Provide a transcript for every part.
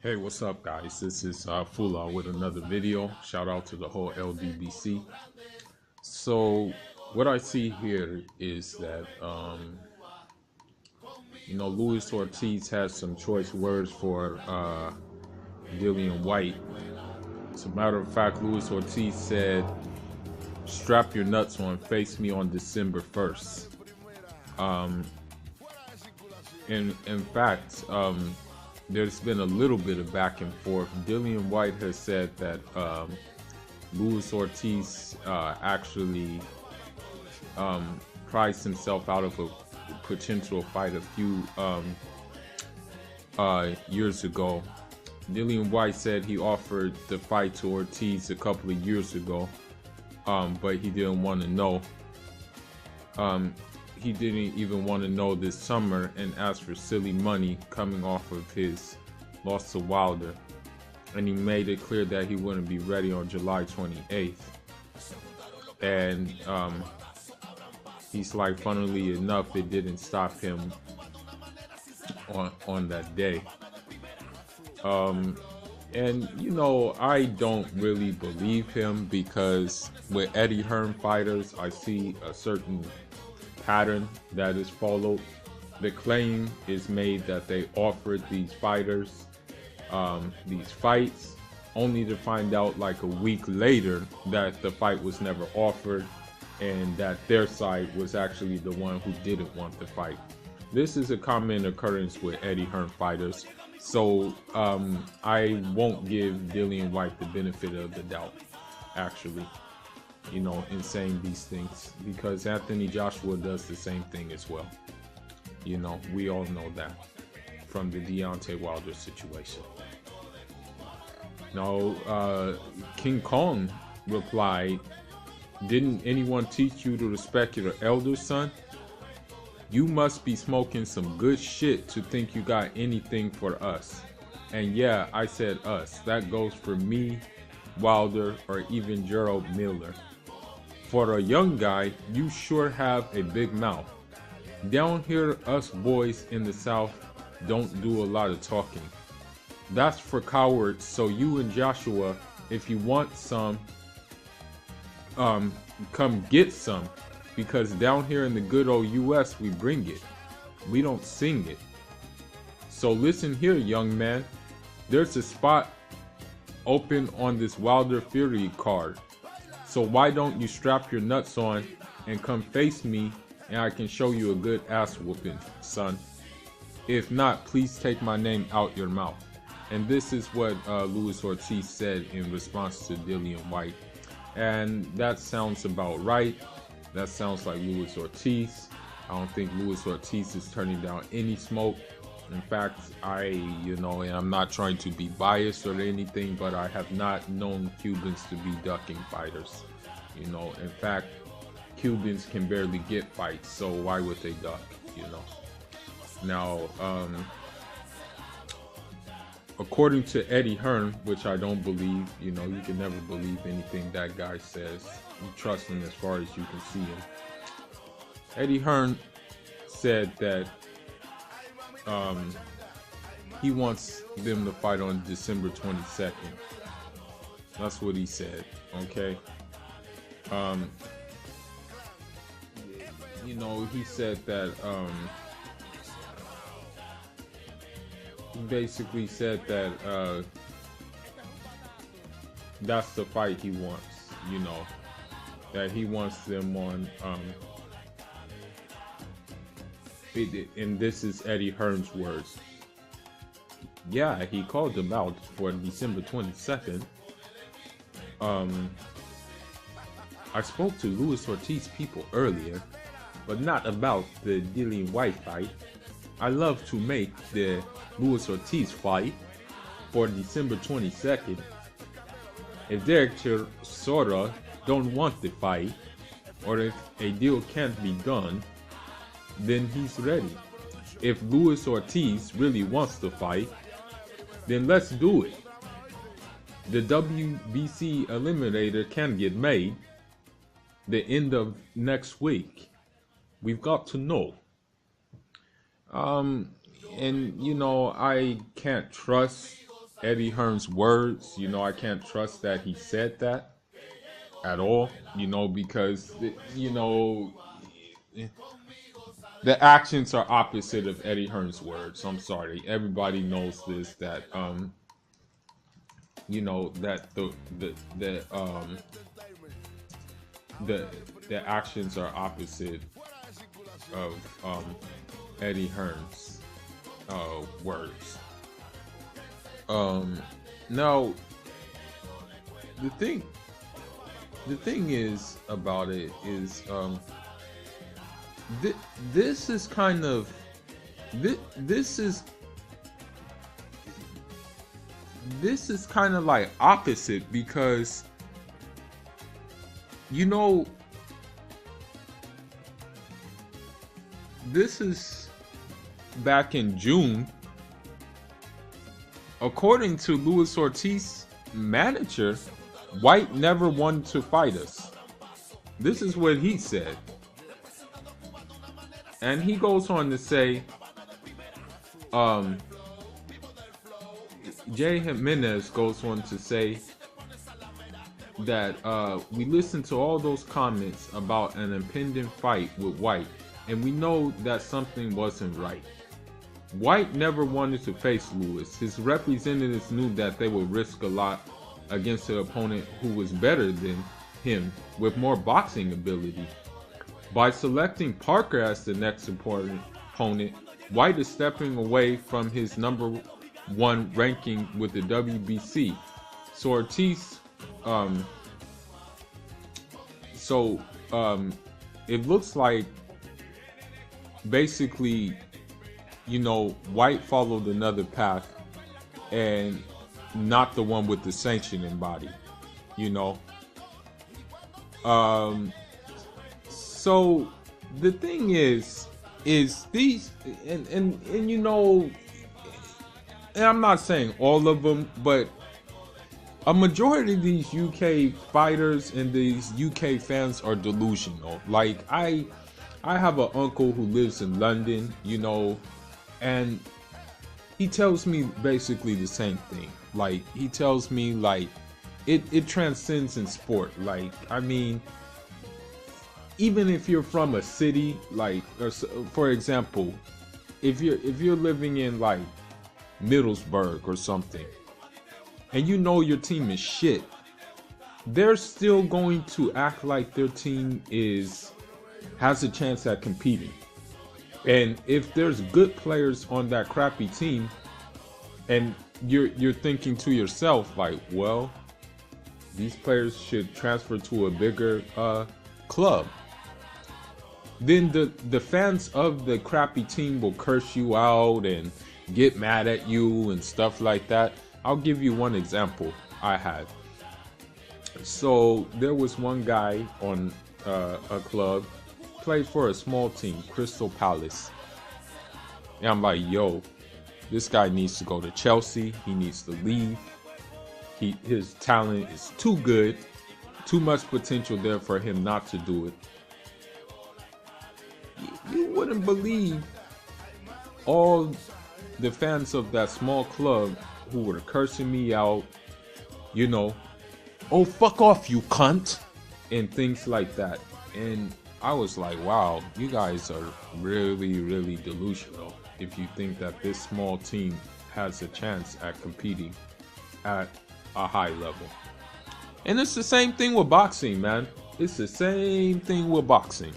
Hey, what's up, guys? This is Fula with another video. Shout out to the whole LDBC. So, what I see here is that, Luis Ortiz has some choice words for Dillian Whyte. As a matter of fact, Luis Ortiz said, "Strap your nuts on, face me on December 1st." In fact, there's been a little bit of back and forth. Dillian Whyte has said that Luis Ortiz actually priced himself out of a potential fight a few years ago. Dillian Whyte said he offered the fight to Ortiz a couple of years ago, but he didn't want to know. He didn't even want to know this summer and asked for silly money coming off of his loss to Wilder. And he made it clear that he wouldn't be ready on July 28th. And he's like, funnily enough, it didn't stop him on that day. And I don't really believe him, because with Eddie Hearn fighters, I see a certain pattern that is followed. The claim is made that they offered these fighters these fights, only to find out like a week later that the fight was never offered and that their side was actually the one who didn't want the fight. This is a common occurrence with Eddie Hearn fighters, so I won't give Dillian Whyte the benefit of the doubt, actually, in saying these things, because Anthony Joshua does the same thing as well. We all know that from the Deontay Wilder situation. Now, King Kong replied, "Didn't anyone teach you to respect your elders, son? You must be smoking some good shit to think you got anything for us." And yeah, I said us. That goes for me, Wilder, or even Gerald Miller. For a young guy, you sure have a big mouth. Down here, us boys in the South don't do a lot of talking. That's for cowards, so you and Joshua, if you want some, come get some. Because down here in the good old US, we bring it. We don't sing it. So listen here, young man. There's a spot open on this Wilder Fury card. So why don't you strap your nuts on and come face me, and I can show you a good ass whooping, son. If not, please take my name out your mouth. And this is what Luis Ortiz said in response to Dillian Whyte. And that sounds about right. That sounds like Luis Ortiz. I don't think Luis Ortiz is turning down any smoke. In fact, and I'm not trying to be biased or anything, but I have not known Cubans to be ducking fighters. In fact, Cubans can barely get fights, so why would they duck, Now, according to Eddie Hearn, which I don't believe, you can never believe anything that guy says. You trust him as far as you can see him. Eddie Hearn said that he wants them to fight on December 22nd. That's what he said, okay? He said that, he basically said that that's the fight he wants, that he wants them on, and this is Eddie Hearn's words. Yeah, he called them out for December 22nd. I spoke to Luis Ortiz people earlier, but not about the Dillian Whyte fight. I love to make the Luis Ortiz fight for December 22nd. If Director Sora don't want the fight, or if a deal can't be done, then he's ready. If Luis Ortiz really wants the fight, then let's do it. The WBC Eliminator can get made the end of next week. We've got to know. And I can't trust Eddie Hearn's words. You know, I can't trust that he said that at all. You know, because you know the actions are opposite of Eddie Hearn's words. I'm sorry, everybody knows this. That you know that the the actions are opposite of Eddie Hearn's words. Now the thing is about it is this is kind of this is kind of like opposite because you know this is back in June. According to Luis Ortiz manager, Whyte never wanted to fight us. This is what he said. And he goes on to say, Jay Jimenez goes on to say that we listened to all those comments about an impending fight with Whyte, and we know that something wasn't right. Whyte never wanted to face Lewis. His representatives knew that they would risk a lot against an opponent who was better than him with more boxing ability. By selecting Parker as the next important opponent, Whyte is stepping away from his number one ranking with the WBC. So Ortiz, it looks like basically, you know, Whyte followed another path and not the one with the sanctioning body, you know. So the thing is these and you know, and I'm not saying all of them, but a majority of these UK fighters and these UK fans are delusional. Like I have an uncle who lives in London, you know, and he tells me basically the same thing. Like he tells me like it transcends in sport. Like I mean, even if you're from a city, like for example, if you're living in like Middlesbrough or something, and you know your team is shit, they're still going to act like their team has a chance at competing. And if there's good players on that crappy team, and you're thinking to yourself like, well, these players should transfer to a bigger club, then the fans of the crappy team will curse you out and get mad at you and stuff like that. I'll give you one example I had. So there was one guy on a club, played for a small team, Crystal Palace. And I'm like, yo, this guy needs to go to Chelsea. He needs to leave. His talent is too good, too much potential there for him not to do it. You wouldn't believe all the fans of that small club who were cursing me out, you know, oh, fuck off, you cunt, and things like that. And I was like, wow, you guys are really, really delusional if you think that this small team has a chance at competing at a high level. And it's the same thing with boxing, man. It's the same thing with boxing.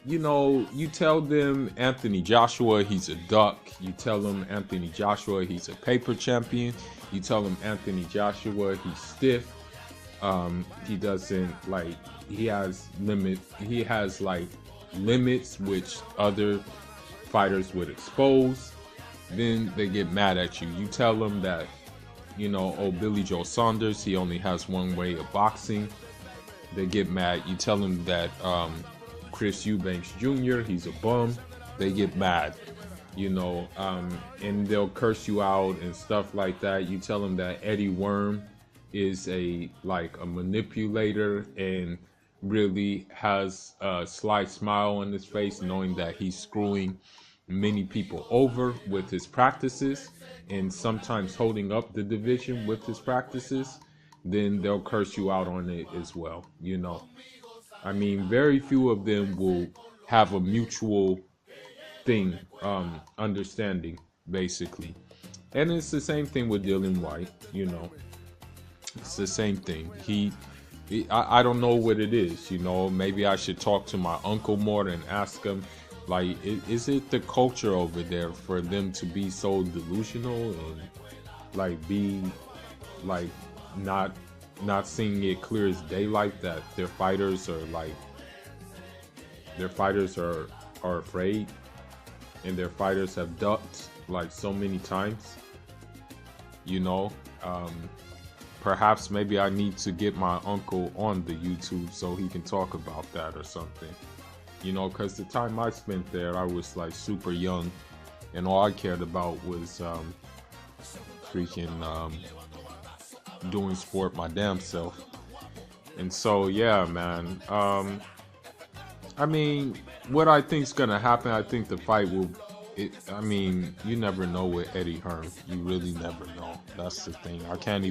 You know, you tell them Anthony Joshua, he's a duck. You tell them Anthony Joshua, he's a paper champion. You tell them Anthony Joshua, he's stiff. He doesn't like, he has like limits which other fighters would expose. Then they get mad at you. You tell them that, you know, oh, Billy Joe Saunders, he only has one way of boxing. They get mad. You tell them that Chris Eubanks Jr., he's a bum. They get mad, you know, and they'll curse you out and stuff like that. You tell them that Eddie Worm is a manipulator and really has a sly smile on his face, knowing that he's screwing many people over with his practices and sometimes holding up the division with his practices, then they'll curse you out on it as well. You know, I mean, very few of them will have a mutual thing, understanding, basically. And it's the same thing with Dillian Whyte, you know. It's the same thing. I don't know what it is, you know. Maybe I should talk to my uncle more and ask him, like, is it the culture over there for them to be so delusional and like be like not seeing it clear as daylight that their fighters are afraid, and their fighters have ducked like so many times, you know. Perhaps maybe I need to get my uncle on the YouTube so he can talk about that or something, you know, because the time I spent there, I was like super young, and all I cared about was doing sport my damn self. And so yeah, man, I mean, what I think's gonna happen, I think the fight will, I mean, you never know with Eddie Hearn. You really never know. That's the thing. I can't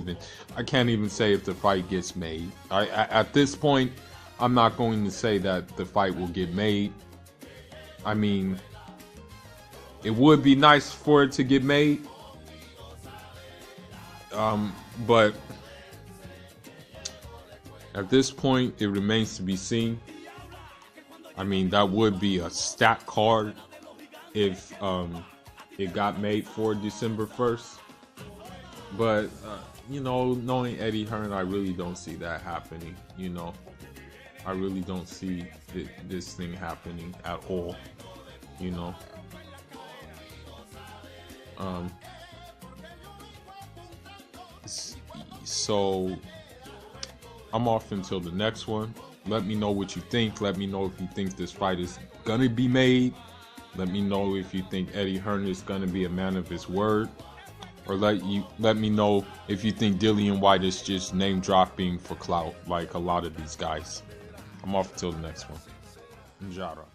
even say if the fight gets made. At this point, I'm not going to say that the fight will get made. I mean, it would be nice for it to get made. But at this point, it remains to be seen. I mean, that would be a stat card if it got made for December 1st. But, you know, knowing Eddie Hearn, I really don't see that happening, you know. I really don't see this thing happening at all, you know. So, I'm off until the next one. Let me know what you think. Let me know if you think this fight is gonna be made. Let me know if you think Eddie Hearn is gonna be a man of his word. Or let me know if you think Dillian Whyte is just name dropping for clout like a lot of these guys. I'm off until the next one. Njara.